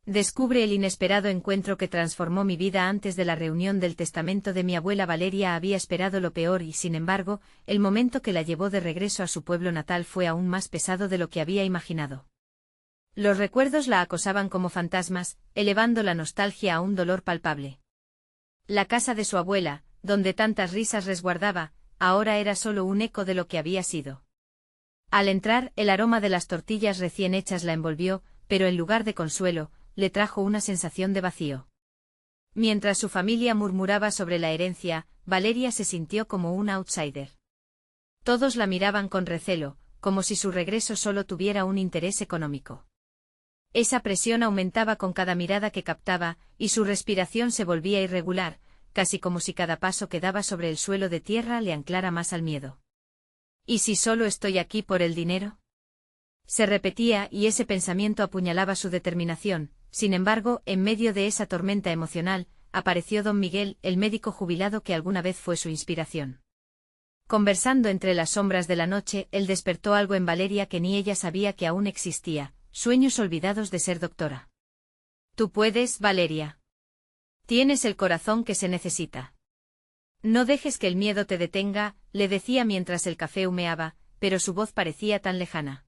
Descubre el inesperado encuentro que transformó mi vida. Antes de la reunión del testamento de mi abuela Valeria había esperado lo peor y, sin embargo, el momento que la llevó de regreso a su pueblo natal fue aún más pesado de lo que había imaginado. Los recuerdos la acosaban como fantasmas, elevando la nostalgia a un dolor palpable. La casa de su abuela, donde tantas risas resguardaba, ahora era solo un eco de lo que había sido. Al entrar, el aroma de las tortillas recién hechas la envolvió, pero en lugar de consuelo, le trajo una sensación de vacío. Mientras su familia murmuraba sobre la herencia, Valeria se sintió como un outsider. Todos la miraban con recelo, como si su regreso solo tuviera un interés económico. Esa presión aumentaba con cada mirada que captaba, y su respiración se volvía irregular, casi como si cada paso que daba sobre el suelo de tierra le anclara más al miedo. ¿Y si solo estoy aquí por el dinero? Se repetía y ese pensamiento apuñalaba su determinación. Sin embargo, en medio de esa tormenta emocional, apareció don Miguel, el médico jubilado que alguna vez fue su inspiración. Conversando entre las sombras de la noche, él despertó algo en Valeria que ni ella sabía que aún existía, sueños olvidados de ser doctora. Tú puedes, Valeria. Tienes el corazón que se necesita. No dejes que el miedo te detenga, le decía mientras el café humeaba, pero su voz parecía tan lejana.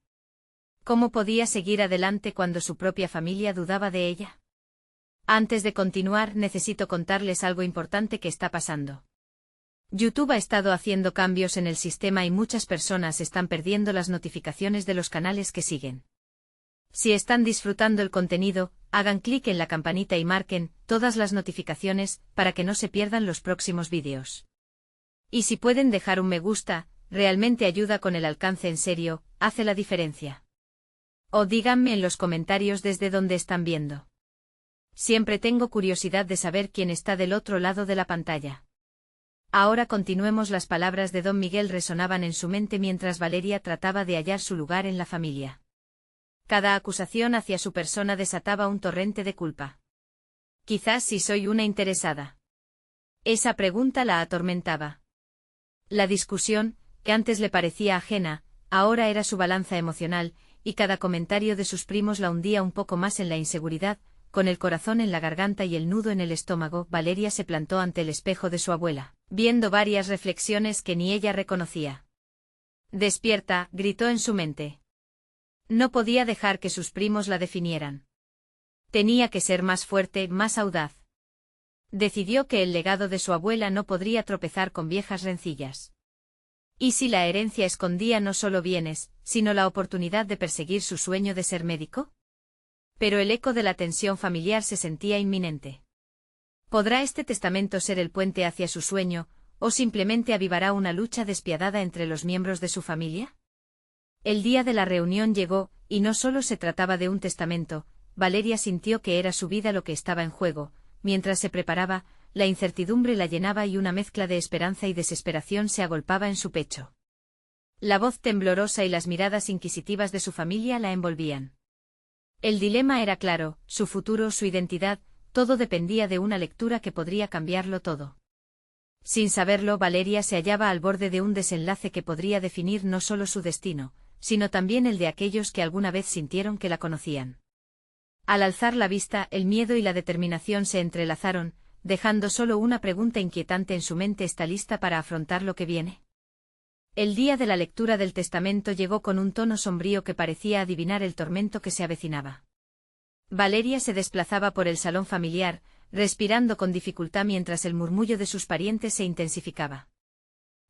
¿Cómo podía seguir adelante cuando su propia familia dudaba de ella? Antes de continuar, necesito contarles algo importante que está pasando. YouTube ha estado haciendo cambios en el sistema y muchas personas están perdiendo las notificaciones de los canales que siguen. Si están disfrutando el contenido, hagan clic en la campanita y marquen todas las notificaciones para que no se pierdan los próximos vídeos. Y si pueden dejar un me gusta, realmente ayuda con el alcance. En serio, hace la diferencia. O díganme en los comentarios desde dónde están viendo. Siempre tengo curiosidad de saber quién está del otro lado de la pantalla. Ahora continuemos. Las palabras de don Miguel resonaban en su mente mientras Valeria trataba de hallar su lugar en la familia. Cada acusación hacia su persona desataba un torrente de culpa. Quizás si soy una interesada. Esa pregunta la atormentaba. La discusión, que antes le parecía ajena, ahora era su balanza emocional, y cada comentario de sus primos la hundía un poco más en la inseguridad. Con el corazón en la garganta y el nudo en el estómago, Valeria se plantó ante el espejo de su abuela, viendo varias reflexiones que ni ella reconocía. «Despierta», gritó en su mente. No podía dejar que sus primos la definieran. Tenía que ser más fuerte, más audaz. Decidió que el legado de su abuela no podría tropezar con viejas rencillas. ¿Y si la herencia escondía no solo bienes, sino la oportunidad de perseguir su sueño de ser médico? Pero el eco de la tensión familiar se sentía inminente. ¿Podrá este testamento ser el puente hacia su sueño, o simplemente avivará una lucha despiadada entre los miembros de su familia? El día de la reunión llegó, y no solo se trataba de un testamento. Valeria sintió que era su vida lo que estaba en juego. Mientras se preparaba, la incertidumbre la llenaba y una mezcla de esperanza y desesperación se agolpaba en su pecho. La voz temblorosa y las miradas inquisitivas de su familia la envolvían. El dilema era claro: su futuro, su identidad, todo dependía de una lectura que podría cambiarlo todo. Sin saberlo, Valeria se hallaba al borde de un desenlace que podría definir no solo su destino, sino también el de aquellos que alguna vez sintieron que la conocían. Al alzar la vista, el miedo y la determinación se entrelazaron, dejando solo una pregunta inquietante en su mente: ¿está lista para afrontar lo que viene? El día de la lectura del testamento llegó con un tono sombrío que parecía adivinar el tormento que se avecinaba. Valeria se desplazaba por el salón familiar, respirando con dificultad mientras el murmullo de sus parientes se intensificaba.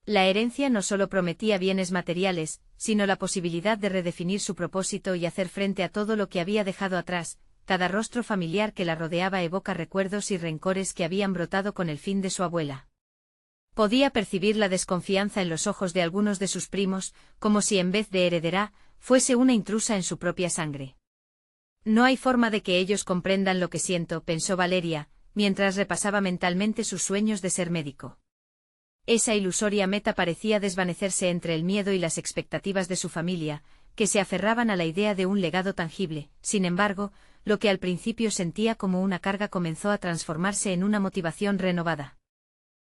La herencia no solo prometía bienes materiales, sino la posibilidad de redefinir su propósito y hacer frente a todo lo que había dejado atrás. Cada rostro familiar que la rodeaba evoca recuerdos y rencores que habían brotado con el fin de su abuela. Podía percibir la desconfianza en los ojos de algunos de sus primos, como si en vez de heredera, fuese una intrusa en su propia sangre. No hay forma de que ellos comprendan lo que siento, pensó Valeria, mientras repasaba mentalmente sus sueños de ser médico. Esa ilusoria meta parecía desvanecerse entre el miedo y las expectativas de su familia, que se aferraban a la idea de un legado tangible. Sin embargo, lo que al principio sentía como una carga comenzó a transformarse en una motivación renovada.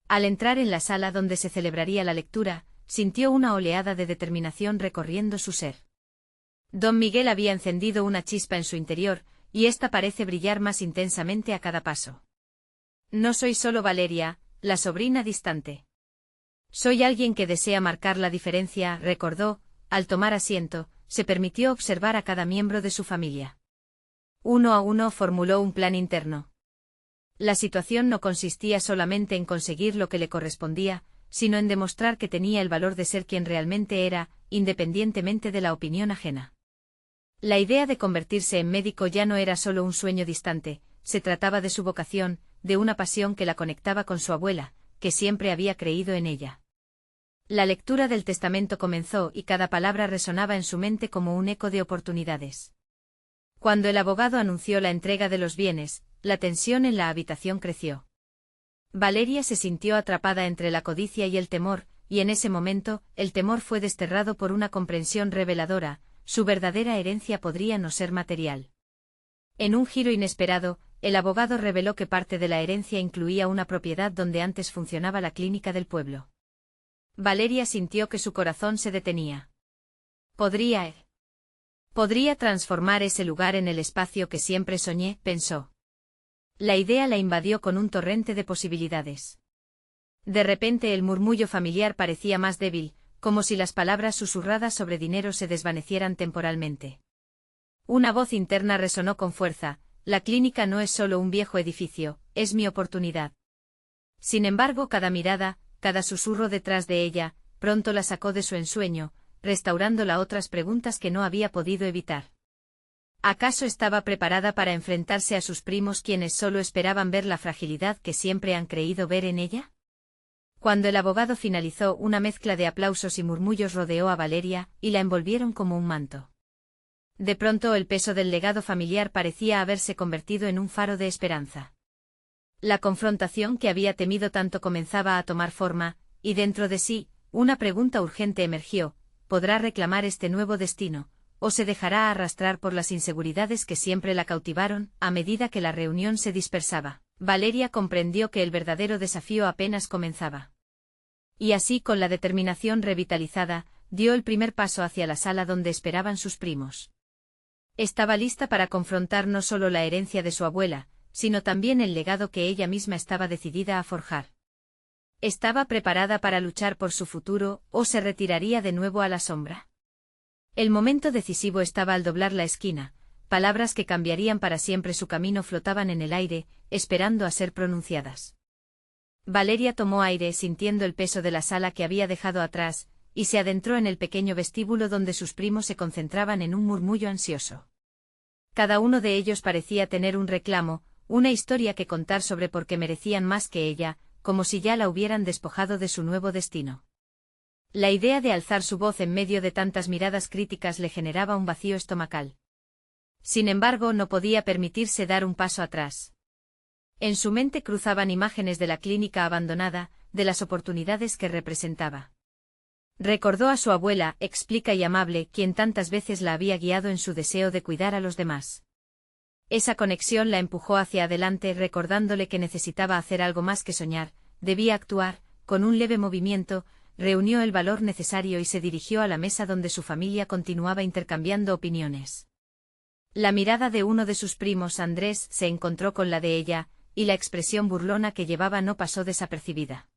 Al entrar en la sala donde se celebraría la lectura, sintió una oleada de determinación recorriendo su ser. Don Miguel había encendido una chispa en su interior, y esta parece brillar más intensamente a cada paso. No soy solo Valeria, la sobrina distante. Soy alguien que desea marcar la diferencia, recordó. Al tomar asiento, se permitió observar a cada miembro de su familia. Uno a uno formuló un plan interno. La situación no consistía solamente en conseguir lo que le correspondía, sino en demostrar que tenía el valor de ser quien realmente era, independientemente de la opinión ajena. La idea de convertirse en médico ya no era solo un sueño distante, se trataba de su vocación, de una pasión que la conectaba con su abuela, que siempre había creído en ella. La lectura del testamento comenzó y cada palabra resonaba en su mente como un eco de oportunidades. Cuando el abogado anunció la entrega de los bienes, la tensión en la habitación creció. Valeria se sintió atrapada entre la codicia y el temor, y en ese momento, el temor fue desterrado por una comprensión reveladora: su verdadera herencia podría no ser material. En un giro inesperado, el abogado reveló que parte de la herencia incluía una propiedad donde antes funcionaba la clínica del pueblo. Valeria sintió que su corazón se detenía. Podría transformar ese lugar en el espacio que siempre soñé, pensó. La idea la invadió con un torrente de posibilidades. De repente el murmullo familiar parecía más débil, como si las palabras susurradas sobre dinero se desvanecieran temporalmente. Una voz interna resonó con fuerza: la clínica no es solo un viejo edificio, es mi oportunidad. Sin embargo, cada mirada, cada susurro detrás de ella, pronto la sacó de su ensueño, restaurándola a otras preguntas que no había podido evitar. ¿Acaso estaba preparada para enfrentarse a sus primos, quienes solo esperaban ver la fragilidad que siempre han creído ver en ella? Cuando el abogado finalizó, una mezcla de aplausos y murmullos rodeó a Valeria, y la envolvieron como un manto. De pronto el peso del legado familiar parecía haberse convertido en un faro de esperanza. La confrontación que había temido tanto comenzaba a tomar forma, y dentro de sí, una pregunta urgente emergió: ¿podrá reclamar este nuevo destino, o se dejará arrastrar por las inseguridades que siempre la cautivaron? A medida que la reunión se dispersaba, Valeria comprendió que el verdadero desafío apenas comenzaba. Y así, con la determinación revitalizada, dio el primer paso hacia la sala donde esperaban sus primos. Estaba lista para confrontar no solo la herencia de su abuela, sino también el legado que ella misma estaba decidida a forjar. ¿Estaba preparada para luchar por su futuro, o se retiraría de nuevo a la sombra? El momento decisivo estaba al doblar la esquina. Palabras que cambiarían para siempre su camino flotaban en el aire, esperando a ser pronunciadas. Valeria tomó aire sintiendo el peso de la sala que había dejado atrás, y se adentró en el pequeño vestíbulo donde sus primos se concentraban en un murmullo ansioso. Cada uno de ellos parecía tener un reclamo, una historia que contar sobre por qué merecían más que ella, como si ya la hubieran despojado de su nuevo destino. La idea de alzar su voz en medio de tantas miradas críticas le generaba un vacío estomacal. Sin embargo, no podía permitirse dar un paso atrás. En su mente cruzaban imágenes de la clínica abandonada, de las oportunidades que representaba. Recordó a su abuela, explica y amable, quien tantas veces la había guiado en su deseo de cuidar a los demás. Esa conexión la empujó hacia adelante, recordándole que necesitaba hacer algo más que soñar, debía actuar. Con un leve movimiento, reunió el valor necesario y se dirigió a la mesa donde su familia continuaba intercambiando opiniones. La mirada de uno de sus primos, Andrés, se encontró con la de ella, y la expresión burlona que llevaba no pasó desapercibida.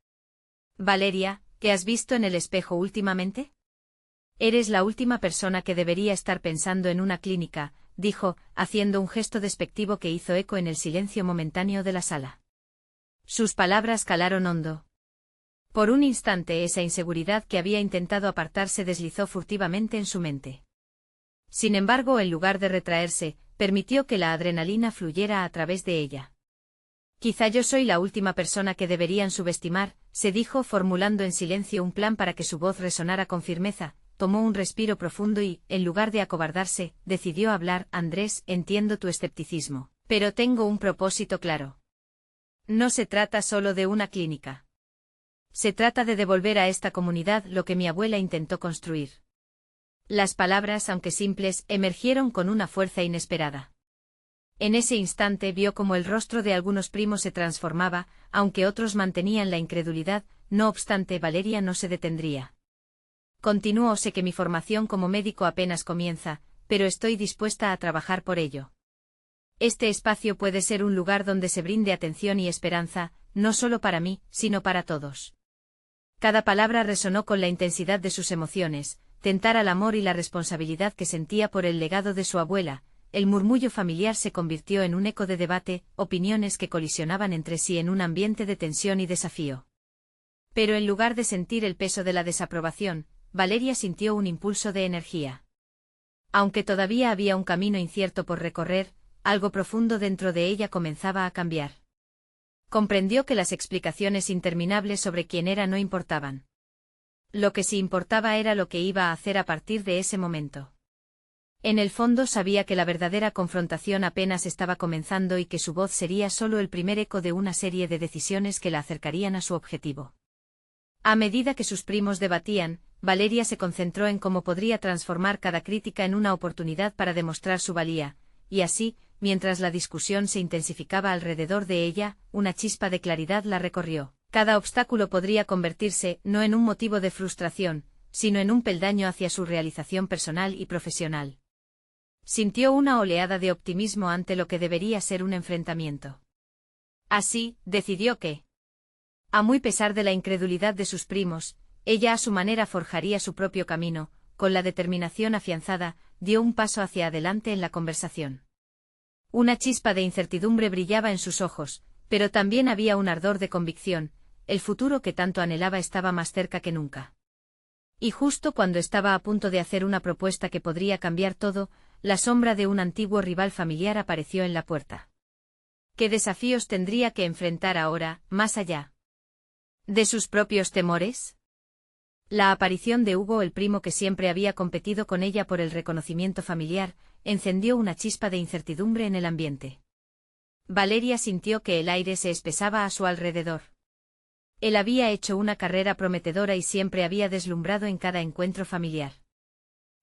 «Valeria, ¿qué has visto en el espejo últimamente? Eres la última persona que debería estar pensando en una clínica», dijo, haciendo un gesto despectivo que hizo eco en el silencio momentáneo de la sala. Sus palabras calaron hondo. Por un instante esa inseguridad que había intentado apartar se deslizó furtivamente en su mente. Sin embargo, en lugar de retraerse, permitió que la adrenalina fluyera a través de ella. «Quizá yo soy la última persona que deberían subestimar», se dijo, formulando en silencio un plan para que su voz resonara con firmeza. Tomó un respiro profundo y, en lugar de acobardarse, decidió hablar. «Andrés, entiendo tu escepticismo, pero tengo un propósito claro. No se trata solo de una clínica. Se trata de devolver a esta comunidad lo que mi abuela intentó construir». Las palabras, aunque simples, emergieron con una fuerza inesperada. En ese instante vio cómo el rostro de algunos primos se transformaba, aunque otros mantenían la incredulidad. No obstante, Valeria no se detendría. Continuó: «Sé que mi formación como médico apenas comienza, pero estoy dispuesta a trabajar por ello. Este espacio puede ser un lugar donde se brinde atención y esperanza, no solo para mí, sino para todos. Cada palabra resonó con la intensidad de sus emociones, tentar al amor y la responsabilidad que sentía por el legado de su abuela. El murmullo familiar se convirtió en un eco de debate, opiniones que colisionaban entre sí en un ambiente de tensión y desafío. Pero en lugar de sentir el peso de la desaprobación, Valeria sintió un impulso de energía. Aunque todavía había un camino incierto por recorrer, algo profundo dentro de ella comenzaba a cambiar. Comprendió que las explicaciones interminables sobre quién era no importaban. Lo que sí importaba era lo que iba a hacer a partir de ese momento. En el fondo sabía que la verdadera confrontación apenas estaba comenzando y que su voz sería solo el primer eco de una serie de decisiones que la acercarían a su objetivo. A medida que sus primos debatían, Valeria se concentró en cómo podría transformar cada crítica en una oportunidad para demostrar su valía, y así, mientras la discusión se intensificaba alrededor de ella, una chispa de claridad la recorrió. Cada obstáculo podría convertirse no en un motivo de frustración, sino en un peldaño hacia su realización personal y profesional. Sintió una oleada de optimismo ante lo que debería ser un enfrentamiento. Así, decidió que, a muy pesar de la incredulidad de sus primos, ella a su manera forjaría su propio camino. Con la determinación afianzada, dio un paso hacia adelante en la conversación. Una chispa de incertidumbre brillaba en sus ojos, pero también había un ardor de convicción. El futuro que tanto anhelaba estaba más cerca que nunca. Y justo cuando estaba a punto de hacer una propuesta que podría cambiar todo, la sombra de un antiguo rival familiar apareció en la puerta. ¿Qué desafíos tendría que enfrentar ahora, más allá de sus propios temores? La aparición de Hugo, el primo que siempre había competido con ella por el reconocimiento familiar, encendió una chispa de incertidumbre en el ambiente. Valeria sintió que el aire se espesaba a su alrededor. Él había hecho una carrera prometedora y siempre había deslumbrado en cada encuentro familiar.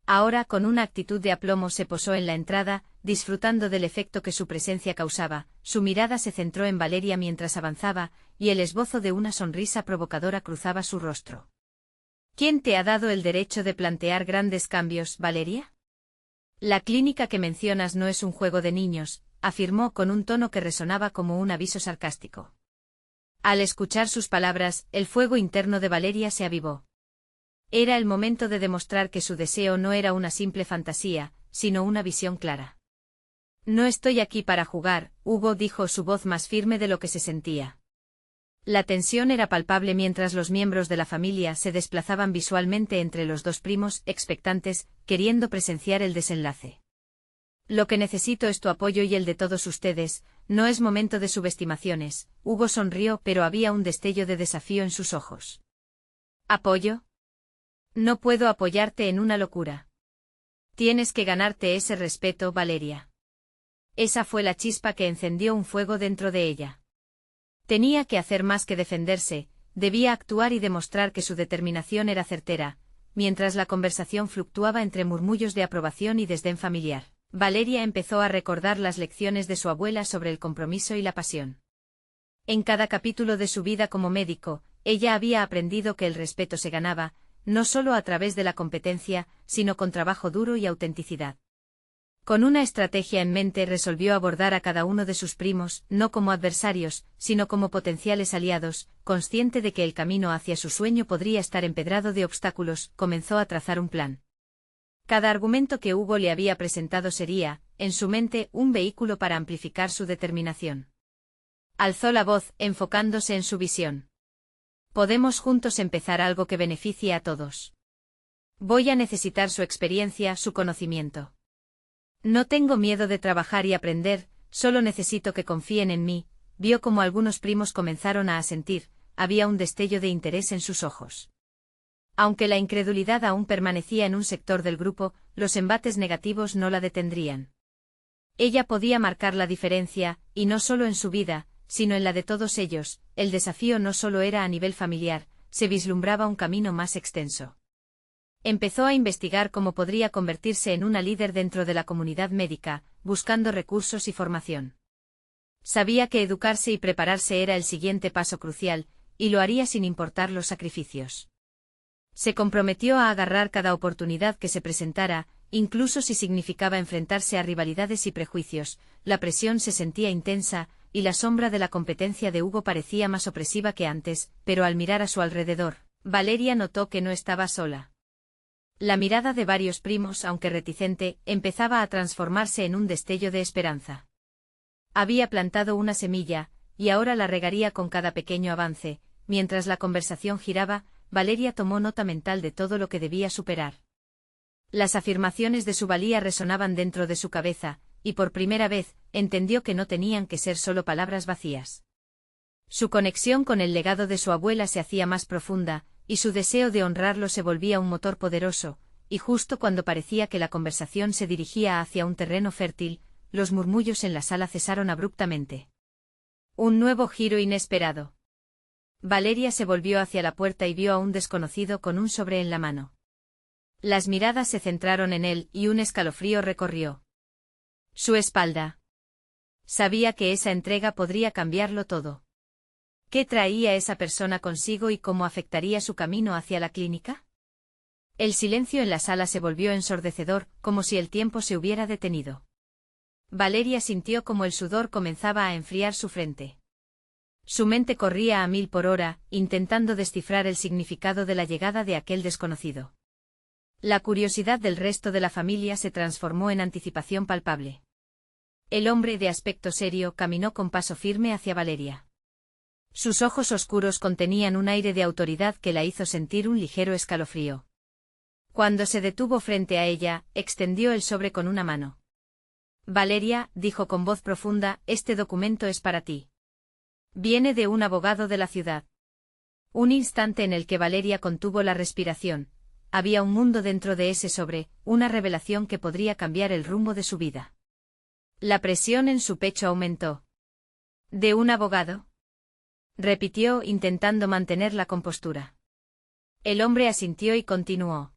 Ahora, con una actitud de aplomo, se posó en la entrada, disfrutando del efecto que su presencia causaba. Su mirada se centró en Valeria mientras avanzaba, y el esbozo de una sonrisa provocadora cruzaba su rostro. ¿Quién te ha dado el derecho de plantear grandes cambios, Valeria? La clínica que mencionas no es un juego de niños, afirmó con un tono que resonaba como un aviso sarcástico. Al escuchar sus palabras, el fuego interno de Valeria se avivó. Era el momento de demostrar que su deseo no era una simple fantasía, sino una visión clara. No estoy aquí para jugar, Hugo, dijo, su voz más firme de lo que se sentía. La tensión era palpable mientras los miembros de la familia se desplazaban visualmente entre los dos primos, expectantes, queriendo presenciar el desenlace. Lo que necesito es tu apoyo y el de todos ustedes, no es momento de subestimaciones. Hugo sonrió, pero había un destello de desafío en sus ojos. ¿Apoyo? No puedo apoyarte en una locura. Tienes que ganarte ese respeto, Valeria. Esa fue la chispa que encendió un fuego dentro de ella. Tenía que hacer más que defenderse, debía actuar y demostrar que su determinación era certera. Mientras la conversación fluctuaba entre murmullos de aprobación y desdén familiar, Valeria empezó a recordar las lecciones de su abuela sobre el compromiso y la pasión. En cada capítulo de su vida como médico, ella había aprendido que el respeto se ganaba, no solo a través de la competencia, sino con trabajo duro y autenticidad. Con una estrategia en mente resolvió abordar a cada uno de sus primos, no como adversarios, sino como potenciales aliados. Consciente de que el camino hacia su sueño podría estar empedrado de obstáculos, comenzó a trazar un plan. Cada argumento que Hugo le había presentado sería, en su mente, un vehículo para amplificar su determinación. Alzó la voz, enfocándose en su visión. Podemos juntos empezar algo que beneficie a todos. Voy a necesitar su experiencia, su conocimiento. No tengo miedo de trabajar y aprender, solo necesito que confíen en mí. Vio como algunos primos comenzaron a asentir, había un destello de interés en sus ojos. Aunque la incredulidad aún permanecía en un sector del grupo, los embates negativos no la detendrían. Ella podía marcar la diferencia, y no solo en su vida, sino en la de todos ellos. El desafío no solo era a nivel familiar, se vislumbraba un camino más extenso. Empezó a investigar cómo podría convertirse en una líder dentro de la comunidad médica, buscando recursos y formación. Sabía que educarse y prepararse era el siguiente paso crucial, y lo haría sin importar los sacrificios. Se comprometió a agarrar cada oportunidad que se presentara, Incluso si significaba enfrentarse a rivalidades y prejuicios, la presión se sentía intensa, y la sombra de la competencia de Hugo parecía más opresiva que antes, pero al mirar a su alrededor, Valeria notó que no estaba sola. La mirada de varios primos, aunque reticente, empezaba a transformarse en un destello de esperanza. Había plantado una semilla, y ahora la regaría con cada pequeño avance. Mientras la conversación giraba, Valeria tomó nota mental de todo lo que debía superar. Las afirmaciones de su valía resonaban dentro de su cabeza, y por primera vez, entendió que no tenían que ser solo palabras vacías. Su conexión con el legado de su abuela se hacía más profunda, y su deseo de honrarlo se volvía un motor poderoso, y justo cuando parecía que la conversación se dirigía hacia un terreno fértil, los murmullos en la sala cesaron abruptamente. Un nuevo giro inesperado. Valeria se volvió hacia la puerta y vio a un desconocido con un sobre en la mano. Las miradas se centraron en él y un escalofrío recorrió su espalda. Sabía que esa entrega podría cambiarlo todo. ¿Qué traía esa persona consigo y cómo afectaría su camino hacia la clínica? El silencio en la sala se volvió ensordecedor, como si el tiempo se hubiera detenido. Valeria sintió como el sudor comenzaba a enfriar su frente. Su mente corría a 1000 por hora, intentando descifrar el significado de la llegada de aquel desconocido. La curiosidad del resto de la familia se transformó en anticipación palpable. El hombre de aspecto serio caminó con paso firme hacia Valeria. Sus ojos oscuros contenían un aire de autoridad que la hizo sentir un ligero escalofrío. Cuando se detuvo frente a ella, extendió el sobre con una mano. Valeria, dijo con voz profunda, este documento es para ti. Viene de un abogado de la ciudad. Un instante en el que Valeria contuvo la respiración. Había un mundo dentro de ese sobre, una revelación que podría cambiar el rumbo de su vida. La presión en su pecho aumentó. ¿De un abogado?, repitió, intentando mantener la compostura. El hombre asintió y continuó.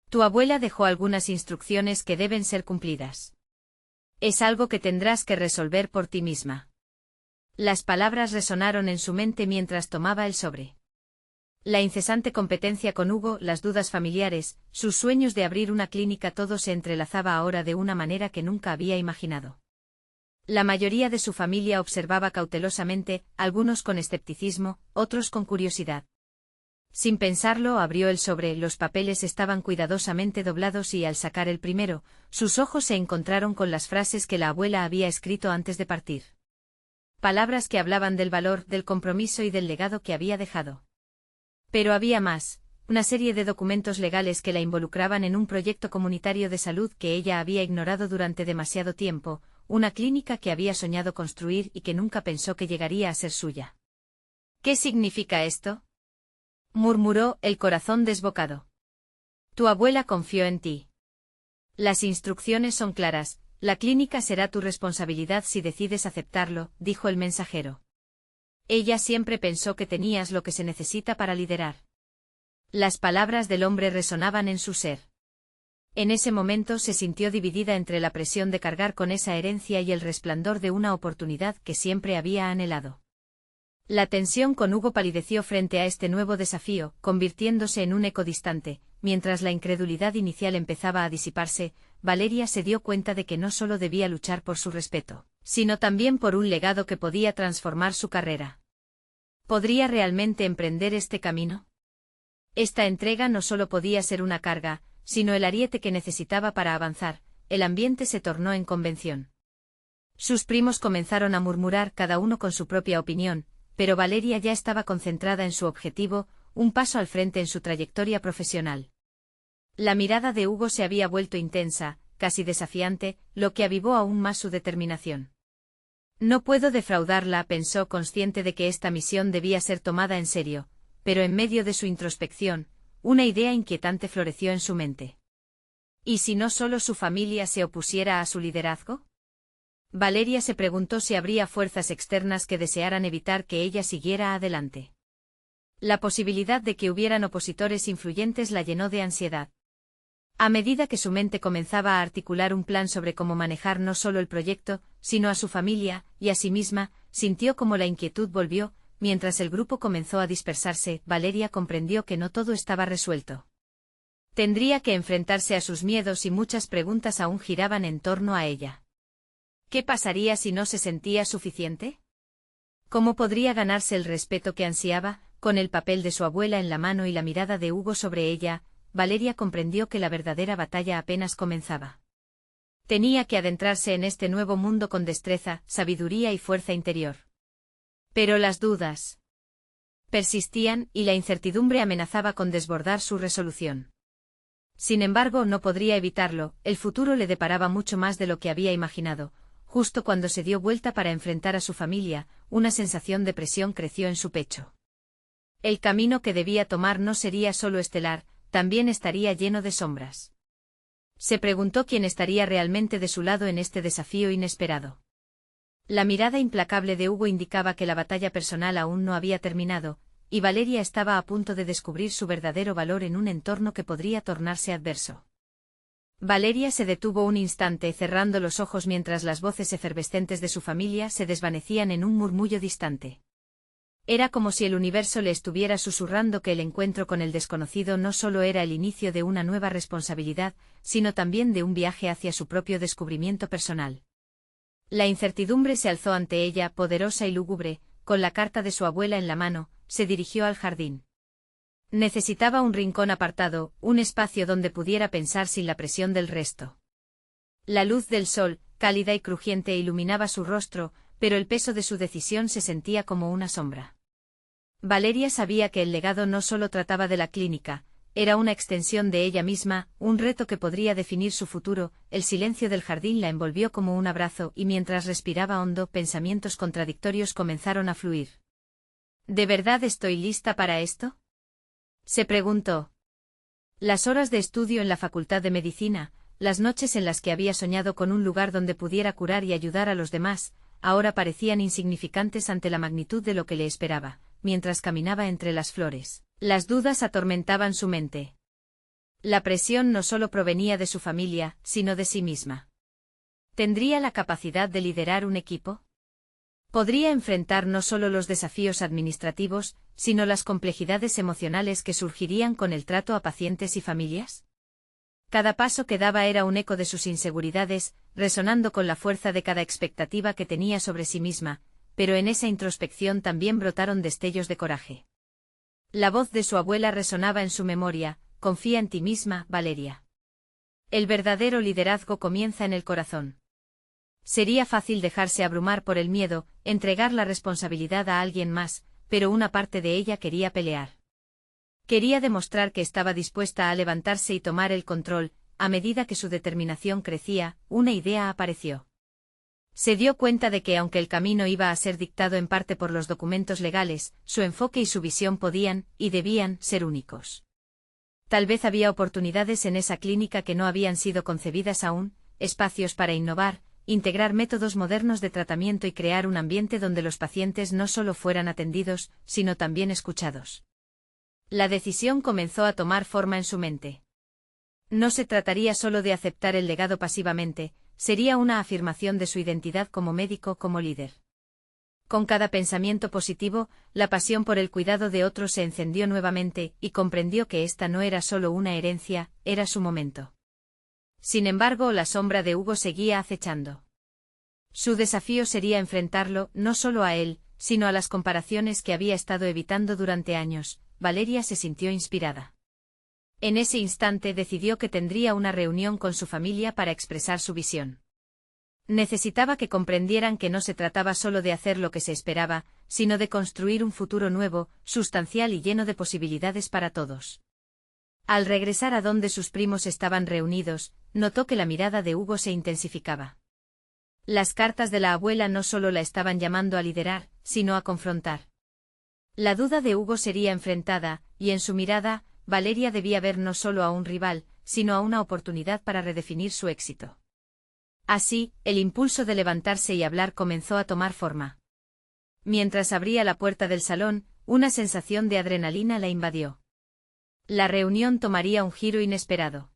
Tu abuela dejó algunas instrucciones que deben ser cumplidas. Es algo que tendrás que resolver por ti misma. Las palabras resonaron en su mente mientras tomaba el sobre. La incesante competencia con Hugo, las dudas familiares, sus sueños de abrir una clínica, todo se entrelazaba ahora de una manera que nunca había imaginado. La mayoría de su familia observaba cautelosamente, algunos con escepticismo, otros con curiosidad. Sin pensarlo, abrió el sobre, los papeles estaban cuidadosamente doblados y al sacar el primero, sus ojos se encontraron con las frases que la abuela había escrito antes de partir. Palabras que hablaban del valor, del compromiso y del legado que había dejado. Pero había más, una serie de documentos legales que la involucraban en un proyecto comunitario de salud que ella había ignorado durante demasiado tiempo, una clínica que había soñado construir y que nunca pensó que llegaría a ser suya. ¿Qué significa esto?, murmuró, el corazón desbocado. Tu abuela confió en ti. Las instrucciones son claras, la clínica será tu responsabilidad si decides aceptarlo, dijo el mensajero. Ella siempre pensó que tenías lo que se necesita para liderar. Las palabras del hombre resonaban en su ser. En ese momento se sintió dividida entre la presión de cargar con esa herencia y el resplandor de una oportunidad que siempre había anhelado. La tensión con Hugo palideció frente a este nuevo desafío, convirtiéndose en un eco distante. Mientras la incredulidad inicial empezaba a disiparse, Valeria se dio cuenta de que no solo debía luchar por su respeto, sino también por un legado que podía transformar su carrera. ¿Podría realmente emprender este camino? Esta entrega no solo podía ser una carga, sino el ariete que necesitaba para avanzar. El ambiente se tornó en convención. Sus primos comenzaron a murmurar, cada uno con su propia opinión, pero Valeria ya estaba concentrada en su objetivo, un paso al frente en su trayectoria profesional. La mirada de Hugo se había vuelto intensa, casi desafiante, lo que avivó aún más su determinación. No puedo defraudarla, pensó, consciente de que esta misión debía ser tomada en serio, pero en medio de su introspección, una idea inquietante floreció en su mente. ¿Y si no solo su familia se opusiera a su liderazgo? Valeria se preguntó si habría fuerzas externas que desearan evitar que ella siguiera adelante. La posibilidad de que hubieran opositores influyentes la llenó de ansiedad. A medida que su mente comenzaba a articular un plan sobre cómo manejar no solo el proyecto, sino a su familia, y a sí misma, sintió como la inquietud volvió. Mientras el grupo comenzó a dispersarse, Valeria comprendió que no todo estaba resuelto. Tendría que enfrentarse a sus miedos y muchas preguntas aún giraban en torno a ella. ¿Qué pasaría si no se sentía suficiente? ¿Cómo podría ganarse el respeto que ansiaba? Con el papel de su abuela en la mano y la mirada de Hugo sobre ella, Valeria comprendió que la verdadera batalla apenas comenzaba. Tenía que adentrarse en este nuevo mundo con destreza, sabiduría y fuerza interior. Pero las dudas persistían y la incertidumbre amenazaba con desbordar su resolución. Sin embargo, no podría evitarlo, el futuro le deparaba mucho más de lo que había imaginado. Justo cuando se dio vuelta para enfrentar a su familia, una sensación de presión creció en su pecho. El camino que debía tomar no sería solo estelar, también estaría lleno de sombras. Se preguntó quién estaría realmente de su lado en este desafío inesperado. La mirada implacable de Hugo indicaba que la batalla personal aún no había terminado, y Valeria estaba a punto de descubrir su verdadero valor en un entorno que podría tornarse adverso. Valeria se detuvo un instante cerrando los ojos mientras las voces efervescentes de su familia se desvanecían en un murmullo distante. Era como si el universo le estuviera susurrando que el encuentro con el desconocido no solo era el inicio de una nueva responsabilidad, sino también de un viaje hacia su propio descubrimiento personal. La incertidumbre se alzó ante ella, poderosa y lúgubre, con la carta de su abuela en la mano, se dirigió al jardín. Necesitaba un rincón apartado, un espacio donde pudiera pensar sin la presión del resto. La luz del sol, cálida y crujiente, iluminaba su rostro, pero el peso de su decisión se sentía como una sombra. Valeria sabía que el legado no solo trataba de la clínica, era una extensión de ella misma, un reto que podría definir su futuro. El silencio del jardín la envolvió como un abrazo y mientras respiraba hondo, pensamientos contradictorios comenzaron a fluir. ¿De verdad estoy lista para esto?, se preguntó. Las horas de estudio en la Facultad de Medicina, las noches en las que había soñado con un lugar donde pudiera curar y ayudar a los demás, ahora parecían insignificantes ante la magnitud de lo que le esperaba. Mientras caminaba entre las flores, las dudas atormentaban su mente. La presión no solo provenía de su familia, sino de sí misma. ¿Tendría la capacidad de liderar un equipo? ¿Podría enfrentar no solo los desafíos administrativos, sino las complejidades emocionales que surgirían con el trato a pacientes y familias? Cada paso que daba era un eco de sus inseguridades, resonando con la fuerza de cada expectativa que tenía sobre sí misma, pero en esa introspección también brotaron destellos de coraje. La voz de su abuela resonaba en su memoria: confía en ti misma, Valeria. El verdadero liderazgo comienza en el corazón. Sería fácil dejarse abrumar por el miedo, entregar la responsabilidad a alguien más, pero una parte de ella quería pelear. Quería demostrar que estaba dispuesta a levantarse y tomar el control. A medida que su determinación crecía, una idea apareció. Se dio cuenta de que aunque el camino iba a ser dictado en parte por los documentos legales, su enfoque y su visión podían, y debían, ser únicos. Tal vez había oportunidades en esa clínica que no habían sido concebidas aún, espacios para innovar, integrar métodos modernos de tratamiento y crear un ambiente donde los pacientes no solo fueran atendidos, sino también escuchados. La decisión comenzó a tomar forma en su mente. No se trataría solo de aceptar el legado pasivamente, sería una afirmación de su identidad como médico, como líder. Con cada pensamiento positivo, la pasión por el cuidado de otros se encendió nuevamente, y comprendió que esta no era solo una herencia, era su momento. Sin embargo, la sombra de Hugo seguía acechando. Su desafío sería enfrentarlo, no solo a él, sino a las comparaciones que había estado evitando durante años. Valeria se sintió inspirada. En ese instante decidió que tendría una reunión con su familia para expresar su visión. Necesitaba que comprendieran que no se trataba solo de hacer lo que se esperaba, sino de construir un futuro nuevo, sustancial y lleno de posibilidades para todos. Al regresar a donde sus primos estaban reunidos, notó que la mirada de Hugo se intensificaba. Las cartas de la abuela no solo la estaban llamando a liderar, sino a confrontar. La duda de Hugo sería enfrentada, y en su mirada, Valeria debía ver no solo a un rival, sino a una oportunidad para redefinir su éxito. Así, el impulso de levantarse y hablar comenzó a tomar forma. Mientras abría la puerta del salón, una sensación de adrenalina la invadió. La reunión tomaría un giro inesperado.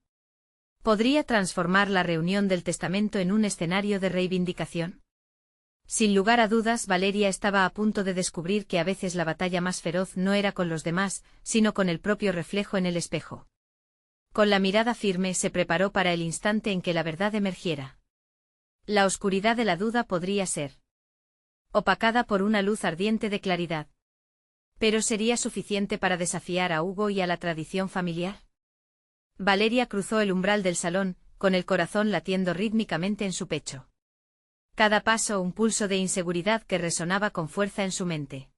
¿Podría transformar la reunión del testamento en un escenario de reivindicación? Sin lugar a dudas, Valeria estaba a punto de descubrir que a veces la batalla más feroz no era con los demás, sino con el propio reflejo en el espejo. Con la mirada firme se preparó para el instante en que la verdad emergiera. La oscuridad de la duda podría ser opacada por una luz ardiente de claridad. ¿Pero sería suficiente para desafiar a Hugo y a la tradición familiar? Valeria cruzó el umbral del salón, con el corazón latiendo rítmicamente en su pecho. Cada paso un pulso de inseguridad que resonaba con fuerza en su mente.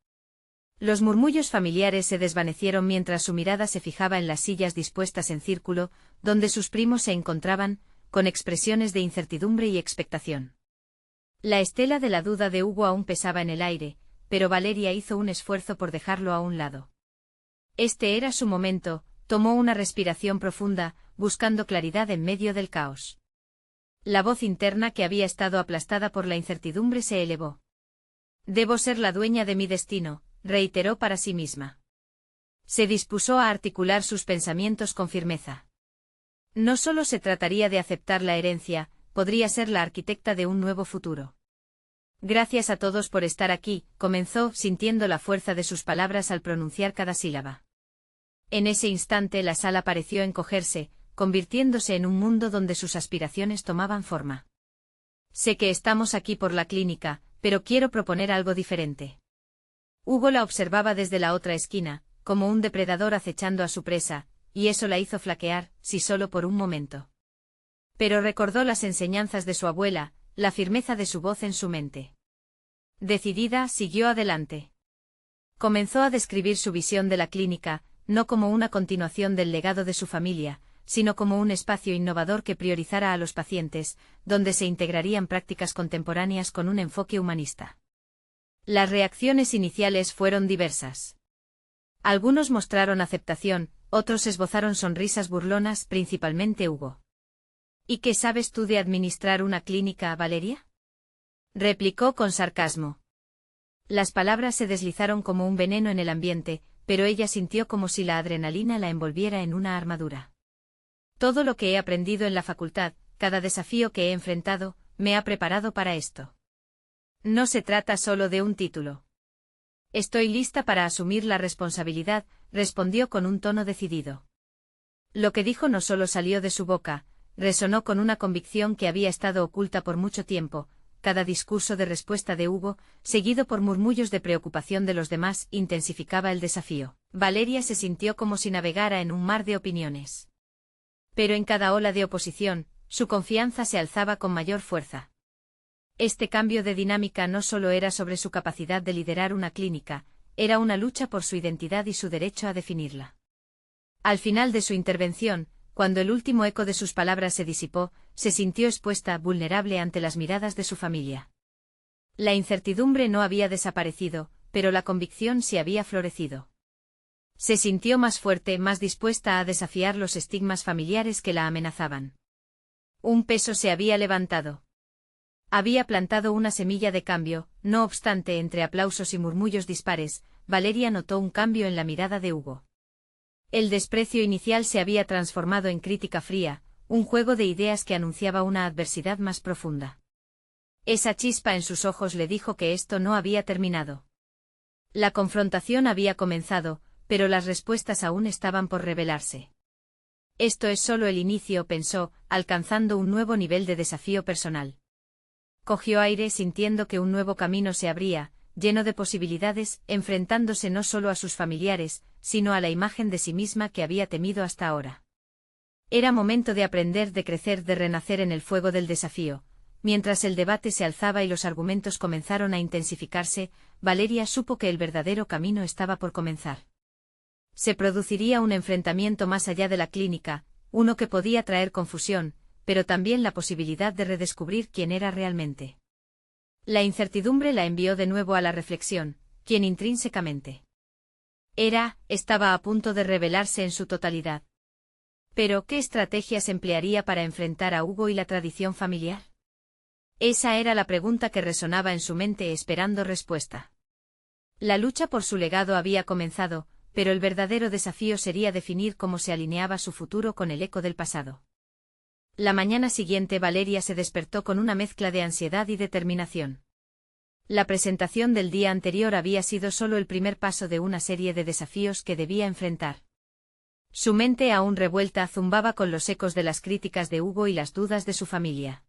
Los murmullos familiares se desvanecieron mientras su mirada se fijaba en las sillas dispuestas en círculo, donde sus primos se encontraban, con expresiones de incertidumbre y expectación. La estela de la duda de Hugo aún pesaba en el aire, pero Valeria hizo un esfuerzo por dejarlo a un lado. Este era su momento, tomó una respiración profunda, buscando claridad en medio del caos. La voz interna que había estado aplastada por la incertidumbre se elevó. «Debo ser la dueña de mi destino», reiteró para sí misma. Se dispuso a articular sus pensamientos con firmeza. No solo se trataría de aceptar la herencia, podría ser la arquitecta de un nuevo futuro. «Gracias a todos por estar aquí», comenzó, sintiendo la fuerza de sus palabras al pronunciar cada sílaba. En ese instante la sala pareció encogerse, convirtiéndose en un mundo donde sus aspiraciones tomaban forma. «Sé que estamos aquí por la clínica, pero quiero proponer algo diferente». Hugo la observaba desde la otra esquina, como un depredador acechando a su presa, y eso la hizo flaquear, si solo por un momento. Pero recordó las enseñanzas de su abuela, la firmeza de su voz en su mente. Decidida, siguió adelante. Comenzó a describir su visión de la clínica, no como una continuación del legado de su familia, sino como un espacio innovador que priorizara a los pacientes, donde se integrarían prácticas contemporáneas con un enfoque humanista. Las reacciones iniciales fueron diversas. Algunos mostraron aceptación, otros esbozaron sonrisas burlonas, principalmente Hugo. «¿Y qué sabes tú de administrar una clínica, Valeria?», replicó con sarcasmo. Las palabras se deslizaron como un veneno en el ambiente, pero ella sintió como si la adrenalina la envolviera en una armadura. «Todo lo que he aprendido en la facultad, cada desafío que he enfrentado, me ha preparado para esto. No se trata solo de un título. Estoy lista para asumir la responsabilidad», respondió con un tono decidido. Lo que dijo no solo salió de su boca, resonó con una convicción que había estado oculta por mucho tiempo. Cada discurso de respuesta de Hugo, seguido por murmullos de preocupación de los demás, intensificaba el desafío. Valeria se sintió como si navegara en un mar de opiniones. Pero en cada ola de oposición, su confianza se alzaba con mayor fuerza. Este cambio de dinámica no solo era sobre su capacidad de liderar una clínica, era una lucha por su identidad y su derecho a definirla. Al final de su intervención, cuando el último eco de sus palabras se disipó, se sintió expuesta, vulnerable ante las miradas de su familia. La incertidumbre no había desaparecido, pero la convicción sí había florecido. Se sintió más fuerte, más dispuesta a desafiar los estigmas familiares que la amenazaban. Un peso se había levantado. Había plantado una semilla de cambio. No obstante, entre aplausos y murmullos dispares, Valeria notó un cambio en la mirada de Hugo. El desprecio inicial se había transformado en crítica fría, un juego de ideas que anunciaba una adversidad más profunda. Esa chispa en sus ojos le dijo que esto no había terminado. La confrontación había comenzado, pero las respuestas aún estaban por revelarse. Esto es solo el inicio, pensó, alcanzando un nuevo nivel de desafío personal. Cogió aire sintiendo que un nuevo camino se abría, lleno de posibilidades, enfrentándose no solo a sus familiares, sino a la imagen de sí misma que había temido hasta ahora. Era momento de aprender, de crecer, de renacer en el fuego del desafío. Mientras el debate se alzaba y los argumentos comenzaron a intensificarse, Valeria supo que el verdadero camino estaba por comenzar. Se produciría un enfrentamiento más allá de la clínica, uno que podía traer confusión, pero también la posibilidad de redescubrir quién era realmente. La incertidumbre la envió de nuevo a la reflexión, quién intrínsecamente estaba a punto de revelarse en su totalidad. Pero, ¿qué estrategias emplearía para enfrentar a Hugo y la tradición familiar? Esa era la pregunta que resonaba en su mente esperando respuesta. La lucha por su legado había comenzado, pero el verdadero desafío sería definir cómo se alineaba su futuro con el eco del pasado. La mañana siguiente Valeria se despertó con una mezcla de ansiedad y determinación. La presentación del día anterior había sido solo el primer paso de una serie de desafíos que debía enfrentar. Su mente aún revuelta zumbaba con los ecos de las críticas de Hugo y las dudas de su familia.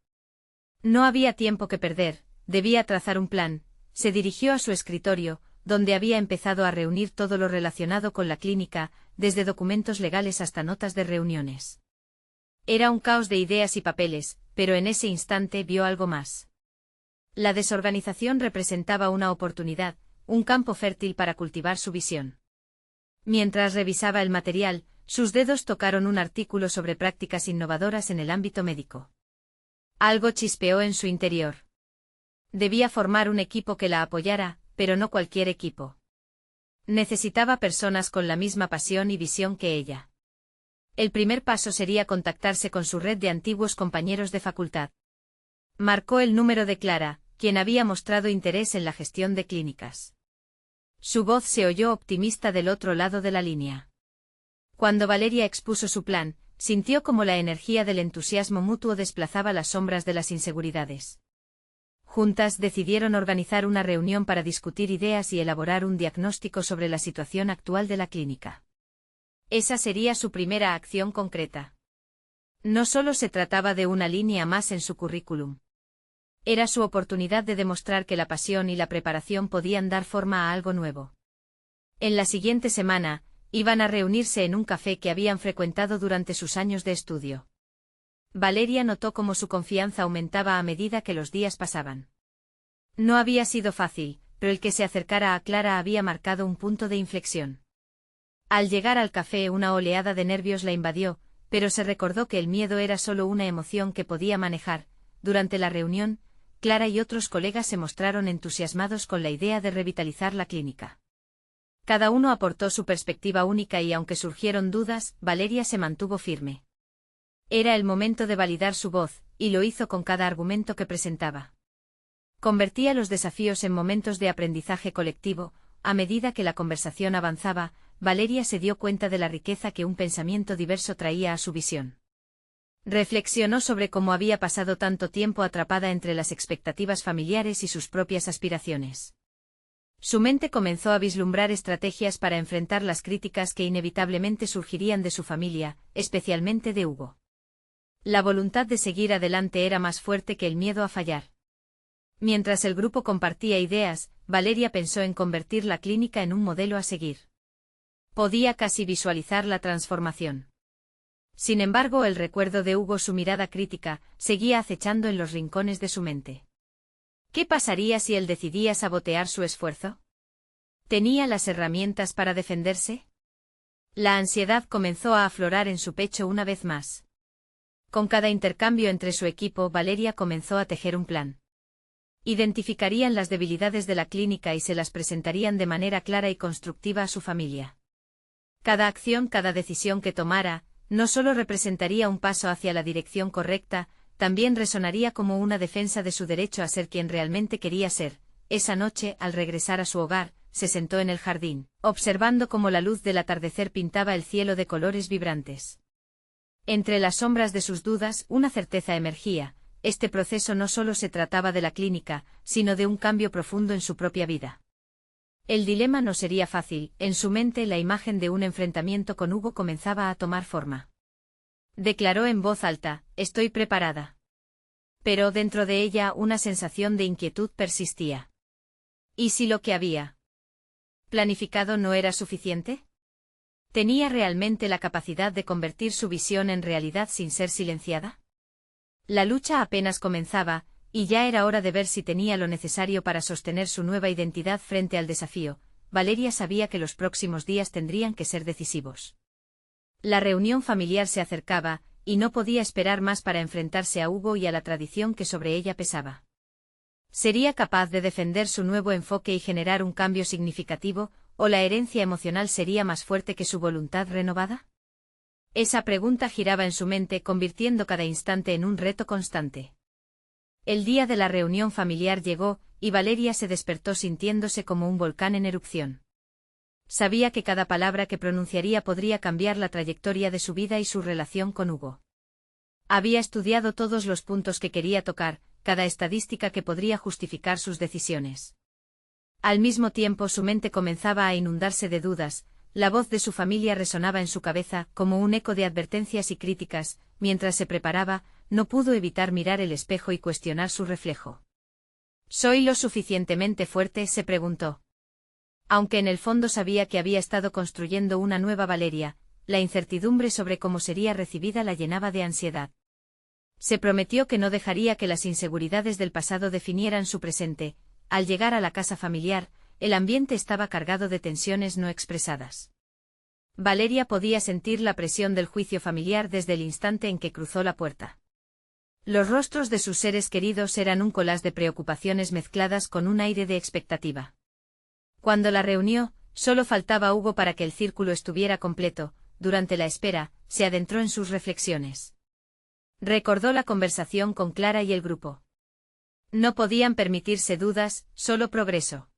No había tiempo que perder, debía trazar un plan. Se dirigió a su escritorio, donde había empezado a reunir todo lo relacionado con la clínica, desde documentos legales hasta notas de reuniones. Era un caos de ideas y papeles, pero en ese instante vio algo más. La desorganización representaba una oportunidad, un campo fértil para cultivar su visión. Mientras revisaba el material, sus dedos tocaron un artículo sobre prácticas innovadoras en el ámbito médico. Algo chispeó en su interior. Debía formar un equipo que la apoyara, pero no cualquier equipo. Necesitaba personas con la misma pasión y visión que ella. El primer paso sería contactarse con su red de antiguos compañeros de facultad. Marcó el número de Clara, quien había mostrado interés en la gestión de clínicas. Su voz se oyó optimista del otro lado de la línea. Cuando Valeria expuso su plan, sintió como la energía del entusiasmo mutuo desplazaba las sombras de las inseguridades. Juntas decidieron organizar una reunión para discutir ideas y elaborar un diagnóstico sobre la situación actual de la clínica. Esa sería su primera acción concreta. No solo se trataba de una línea más en su currículum. Era su oportunidad de demostrar que la pasión y la preparación podían dar forma a algo nuevo. En la siguiente semana, iban a reunirse en un café que habían frecuentado durante sus años de estudio. Valeria notó cómo su confianza aumentaba a medida que los días pasaban. No había sido fácil, pero el que se acercara a Clara había marcado un punto de inflexión. Al llegar al café una oleada de nervios la invadió, pero se recordó que el miedo era solo una emoción que podía manejar. Durante la reunión, Clara y otros colegas se mostraron entusiasmados con la idea de revitalizar la clínica. Cada uno aportó su perspectiva única y aunque surgieron dudas, Valeria se mantuvo firme. Era el momento de validar su voz, y lo hizo con cada argumento que presentaba. Convertía los desafíos en momentos de aprendizaje colectivo. A medida que la conversación avanzaba, Valeria se dio cuenta de la riqueza que un pensamiento diverso traía a su visión. Reflexionó sobre cómo había pasado tanto tiempo atrapada entre las expectativas familiares y sus propias aspiraciones. Su mente comenzó a vislumbrar estrategias para enfrentar las críticas que inevitablemente surgirían de su familia, especialmente de Hugo. La voluntad de seguir adelante era más fuerte que el miedo a fallar. Mientras el grupo compartía ideas, Valeria pensó en convertir la clínica en un modelo a seguir. Podía casi visualizar la transformación. Sin embargo, el recuerdo de Hugo, su mirada crítica, seguía acechando en los rincones de su mente. ¿Qué pasaría si él decidía sabotear su esfuerzo? ¿Tenía las herramientas para defenderse? La ansiedad comenzó a aflorar en su pecho una vez más. Con cada intercambio entre su equipo, Valeria comenzó a tejer un plan. Identificarían las debilidades de la clínica y se las presentarían de manera clara y constructiva a su familia. Cada acción, cada decisión que tomara, no solo representaría un paso hacia la dirección correcta, también resonaría como una defensa de su derecho a ser quien realmente quería ser. Esa noche, al regresar a su hogar, se sentó en el jardín, observando cómo la luz del atardecer pintaba el cielo de colores vibrantes. Entre las sombras de sus dudas, una certeza emergía: este proceso no solo se trataba de la clínica, sino de un cambio profundo en su propia vida. El dilema no sería fácil. En su mente la imagen de un enfrentamiento con Hugo comenzaba a tomar forma. Declaró en voz alta: «Estoy preparada». Pero dentro de ella una sensación de inquietud persistía. ¿Y si lo que había planificado no era suficiente? ¿Tenía realmente la capacidad de convertir su visión en realidad sin ser silenciada? La lucha apenas comenzaba, y ya era hora de ver si tenía lo necesario para sostener su nueva identidad frente al desafío. Valeria sabía que los próximos días tendrían que ser decisivos. La reunión familiar se acercaba, y no podía esperar más para enfrentarse a Hugo y a la tradición que sobre ella pesaba. ¿Sería capaz de defender su nuevo enfoque y generar un cambio significativo, o la herencia emocional sería más fuerte que su voluntad renovada? Esa pregunta giraba en su mente, convirtiendo cada instante en un reto constante. El día de la reunión familiar llegó, y Valeria se despertó sintiéndose como un volcán en erupción. Sabía que cada palabra que pronunciaría podría cambiar la trayectoria de su vida y su relación con Hugo. Había estudiado todos los puntos que quería tocar, cada estadística que podría justificar sus decisiones. Al mismo tiempo su mente comenzaba a inundarse de dudas. la voz de su familia resonaba en su cabeza como un eco de advertencias y críticas. Mientras se preparaba, no pudo evitar mirar el espejo y cuestionar su reflejo. ¿Soy lo suficientemente fuerte?, se preguntó. Aunque en el fondo sabía que había estado construyendo una nueva Valeria, la incertidumbre sobre cómo sería recibida la llenaba de ansiedad. Se prometió que no dejaría que las inseguridades del pasado definieran su presente. Al llegar a la casa familiar, el ambiente estaba cargado de tensiones no expresadas. Valeria podía sentir la presión del juicio familiar desde el instante en que cruzó la puerta. Los rostros de sus seres queridos eran un collage de preocupaciones mezcladas con un aire de expectativa. Cuando la reunió, solo faltaba Hugo para que el círculo estuviera completo. Durante la espera, se adentró en sus reflexiones. Recordó la conversación con Clara y el grupo. No podían permitirse dudas, solo progreso.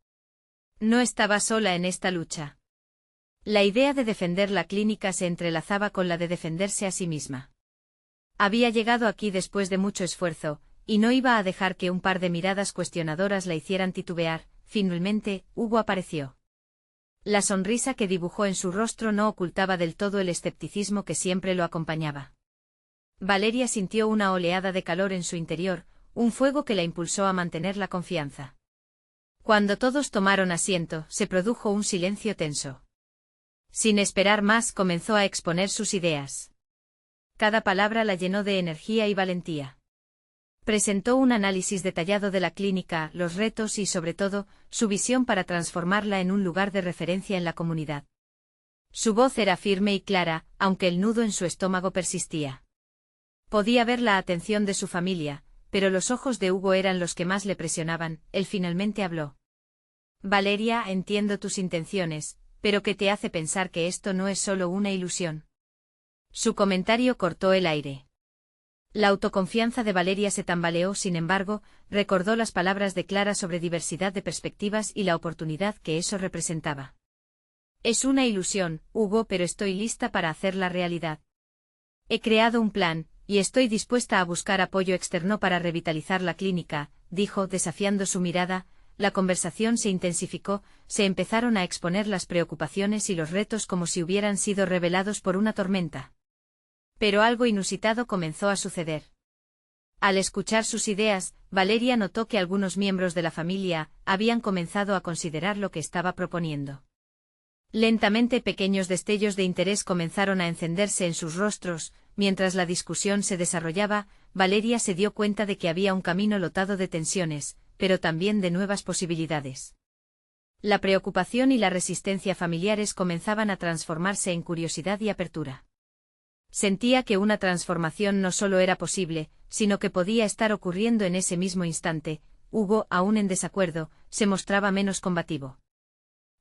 No estaba sola en esta lucha. La idea de defender la clínica se entrelazaba con la de defenderse a sí misma. Había llegado aquí después de mucho esfuerzo, y no iba a dejar que un par de miradas cuestionadoras la hicieran titubear. Finalmente, Hugo apareció. La sonrisa que dibujó en su rostro no ocultaba del todo el escepticismo que siempre lo acompañaba. Valeria sintió una oleada de calor en su interior, un fuego que la impulsó a mantener la confianza. Cuando todos tomaron asiento, se produjo un silencio tenso. Sin esperar más, comenzó a exponer sus ideas. Cada palabra la llenó de energía y valentía. Presentó un análisis detallado de la clínica, los retos y, sobre todo, su visión para transformarla en un lugar de referencia en la comunidad. Su voz era firme y clara, aunque el nudo en su estómago persistía. Podía ver la atención de su familia, pero los ojos de Hugo eran los que más le presionaban. Él finalmente habló. Valeria, entiendo tus intenciones, pero ¿qué te hace pensar que esto no es solo una ilusión? Su comentario cortó el aire. La autoconfianza de Valeria se tambaleó, sin embargo, recordó las palabras de Clara sobre diversidad de perspectivas y la oportunidad que eso representaba. Es una ilusión, Hugo, pero estoy lista para hacerla realidad. He creado un plan, y estoy dispuesta a buscar apoyo externo para revitalizar la clínica, dijo, desafiando su mirada. La conversación se intensificó, se empezaron a exponer las preocupaciones y los retos como si hubieran sido revelados por una tormenta. Pero algo inusitado comenzó a suceder. Al escuchar sus ideas, Valeria notó que algunos miembros de la familia habían comenzado a considerar lo que estaba proponiendo. Lentamente pequeños destellos de interés comenzaron a encenderse en sus rostros. Mientras la discusión se desarrollaba, Valeria se dio cuenta de que había un camino lotado de tensiones, pero también de nuevas posibilidades. La preocupación y la resistencia familiares comenzaban a transformarse en curiosidad y apertura. Sentía que una transformación no solo era posible, sino que podía estar ocurriendo en ese mismo instante. Hugo, aún en desacuerdo, se mostraba menos combativo.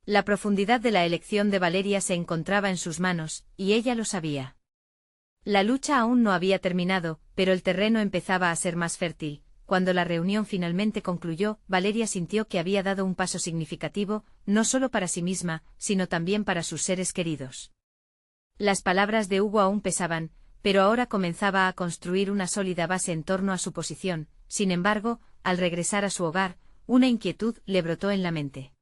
La profundidad de la elección de Valeria se encontraba en sus manos, y ella lo sabía. La lucha aún no había terminado, pero el terreno empezaba a ser más fértil. Cuando la reunión finalmente concluyó, Valeria sintió que había dado un paso significativo, no solo para sí misma, sino también para sus seres queridos. Las palabras de Hugo aún pesaban, pero ahora comenzaba a construir una sólida base en torno a su posición. Sin embargo, al regresar a su hogar, una inquietud le brotó en la mente.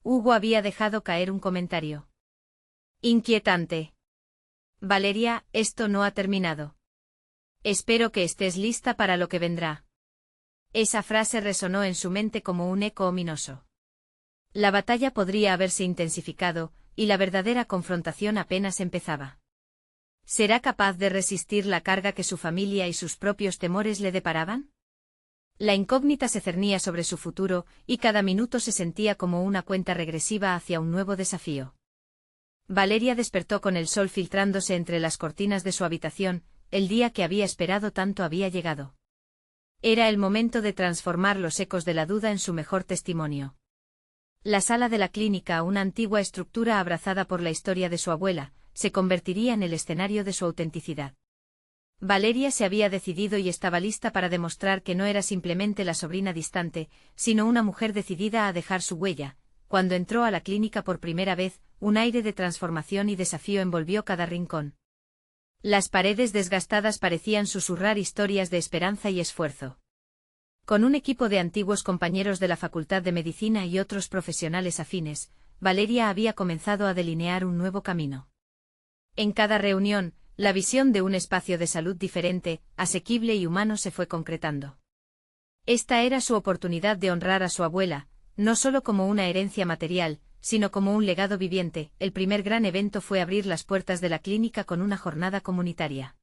Hugo había dejado caer un comentario inquietante. Valeria, esto no ha terminado. Espero que estés lista para lo que vendrá. Esa frase resonó en su mente como un eco ominoso. La batalla podría haberse intensificado, y la verdadera confrontación apenas empezaba. ¿Será capaz de resistir la carga que su familia y sus propios temores le deparaban? La incógnita se cernía sobre su futuro, y cada minuto se sentía como una cuenta regresiva hacia un nuevo desafío. Valeria despertó con el sol filtrándose entre las cortinas de su habitación. El día que había esperado tanto había llegado. Era el momento de transformar los ecos de la duda en su mejor testimonio. La sala de la clínica, una antigua estructura abrazada por la historia de su abuela, se convertiría en el escenario de su autenticidad. Valeria se había decidido y estaba lista para demostrar que no era simplemente la sobrina distante, sino una mujer decidida a dejar su huella. Cuando entró a la clínica por primera vez, un aire de transformación y desafío envolvió cada rincón. Las paredes desgastadas parecían susurrar historias de esperanza y esfuerzo. Con un equipo de antiguos compañeros de la Facultad de Medicina y otros profesionales afines, Valeria había comenzado a delinear un nuevo camino. En cada reunión, la visión de un espacio de salud diferente, asequible y humano se fue concretando. Esta era su oportunidad de honrar a su abuela, no solo como una herencia material, sino como un legado viviente. El primer gran evento fue abrir las puertas de la clínica con una jornada comunitaria.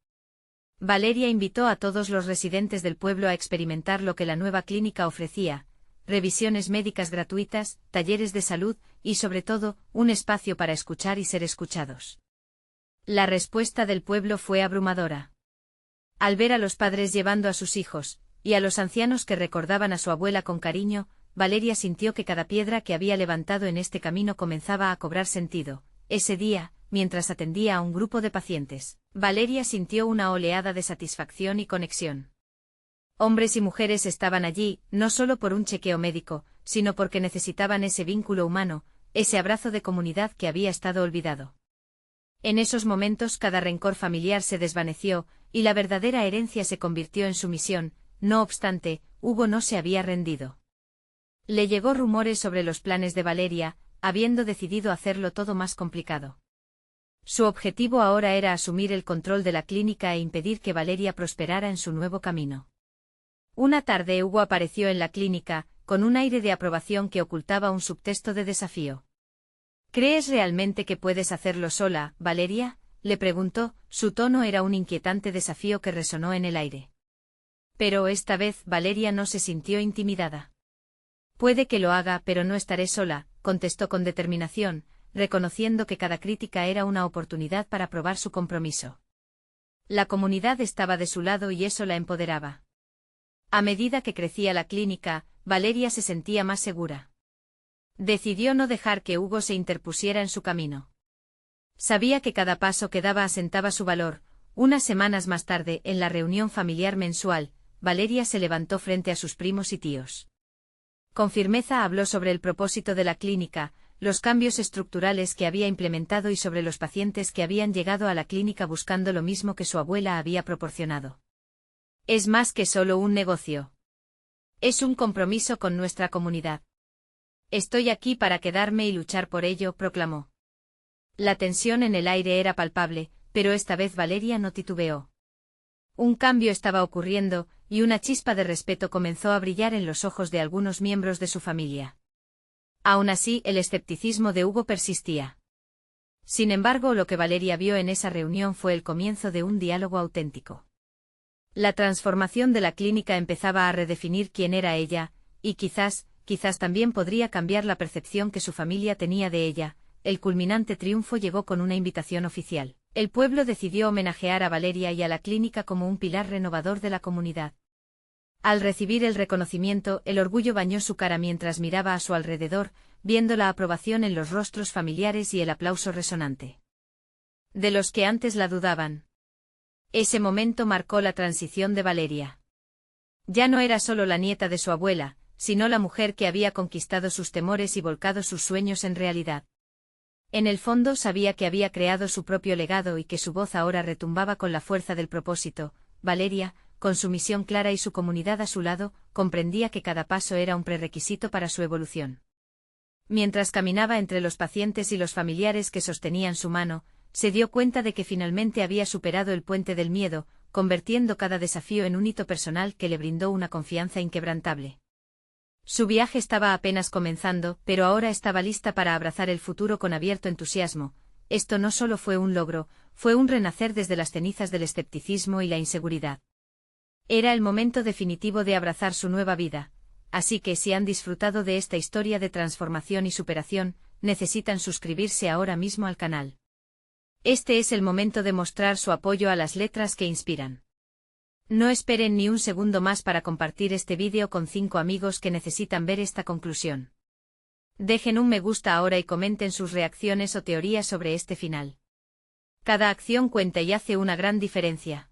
Valeria invitó a todos los residentes del pueblo a experimentar lo que la nueva clínica ofrecía: revisiones médicas gratuitas, talleres de salud y, sobre todo, un espacio para escuchar y ser escuchados. La respuesta del pueblo fue abrumadora. Al ver a los padres llevando a sus hijos, y a los ancianos que recordaban a su abuela con cariño, Valeria sintió que cada piedra que había levantado en este camino comenzaba a cobrar sentido. Ese día, mientras atendía a un grupo de pacientes, Valeria sintió una oleada de satisfacción y conexión. Hombres y mujeres estaban allí, no solo por un chequeo médico, sino porque necesitaban ese vínculo humano, ese abrazo de comunidad que había estado olvidado. En esos momentos cada rencor familiar se desvaneció, y la verdadera herencia se convirtió en su misión. No obstante, Hugo no se había rendido. Le llegó rumores sobre los planes de Valeria, habiendo decidido hacerlo todo más complicado. Su objetivo ahora era asumir el control de la clínica e impedir que Valeria prosperara en su nuevo camino. Una tarde Hugo apareció en la clínica, con un aire de aprobación que ocultaba un subtexto de desafío. ¿Crees realmente que puedes hacerlo sola, Valeria?, le preguntó. Su tono era un inquietante desafío que resonó en el aire. Pero esta vez Valeria no se sintió intimidada. Puede que lo haga, pero no estaré sola, contestó con determinación, reconociendo que cada crítica era una oportunidad para probar su compromiso. La comunidad estaba de su lado y eso la empoderaba. A medida que crecía la clínica, Valeria se sentía más segura. Decidió no dejar que Hugo se interpusiera en su camino. Sabía que cada paso que daba asentaba su valor. Unas semanas más tarde, en la reunión familiar mensual, Valeria se levantó frente a sus primos y tíos. Con firmeza habló sobre el propósito de la clínica, los cambios estructurales que había implementado y sobre los pacientes que habían llegado a la clínica buscando lo mismo que su abuela había proporcionado. Es más que solo un negocio. Es un compromiso con nuestra comunidad. Estoy aquí para quedarme y luchar por ello, proclamó. La tensión en el aire era palpable, pero esta vez Valeria no titubeó. Un cambio estaba ocurriendo, y una chispa de respeto comenzó a brillar en los ojos de algunos miembros de su familia. Aún así, el escepticismo de Hugo persistía. Sin embargo, lo que Valeria vio en esa reunión fue el comienzo de un diálogo auténtico. La transformación de la clínica empezaba a redefinir quién era ella, y quizás también podría cambiar la percepción que su familia tenía de ella. El culminante triunfo llegó con una invitación oficial. El pueblo decidió homenajear a Valeria y a la clínica como un pilar renovador de la comunidad. Al recibir el reconocimiento, el orgullo bañó su cara mientras miraba a su alrededor, viendo la aprobación en los rostros familiares y el aplauso resonante de los que antes la dudaban. Ese momento marcó la transición de Valeria. Ya no era solo la nieta de su abuela, sino la mujer que había conquistado sus temores y volcado sus sueños en realidad. En el fondo sabía que había creado su propio legado y que su voz ahora retumbaba con la fuerza del propósito. Valeria, con su misión clara y su comunidad a su lado, comprendía que cada paso era un prerequisito para su evolución. Mientras caminaba entre los pacientes y los familiares que sostenían su mano, se dio cuenta de que finalmente había superado el puente del miedo, convirtiendo cada desafío en un hito personal que le brindó una confianza inquebrantable. Su viaje estaba apenas comenzando, pero ahora estaba lista para abrazar el futuro con abierto entusiasmo. Esto no solo fue un logro, fue un renacer desde las cenizas del escepticismo y la inseguridad. Era el momento definitivo de abrazar su nueva vida, así que si han disfrutado de esta historia de transformación y superación, necesitan suscribirse ahora mismo al canal. Este es el momento de mostrar su apoyo a las letras que inspiran. No esperen ni un segundo más para compartir este vídeo con 5 amigos que necesitan ver esta conclusión. Dejen un me gusta ahora y comenten sus reacciones o teorías sobre este final. Cada acción cuenta y hace una gran diferencia.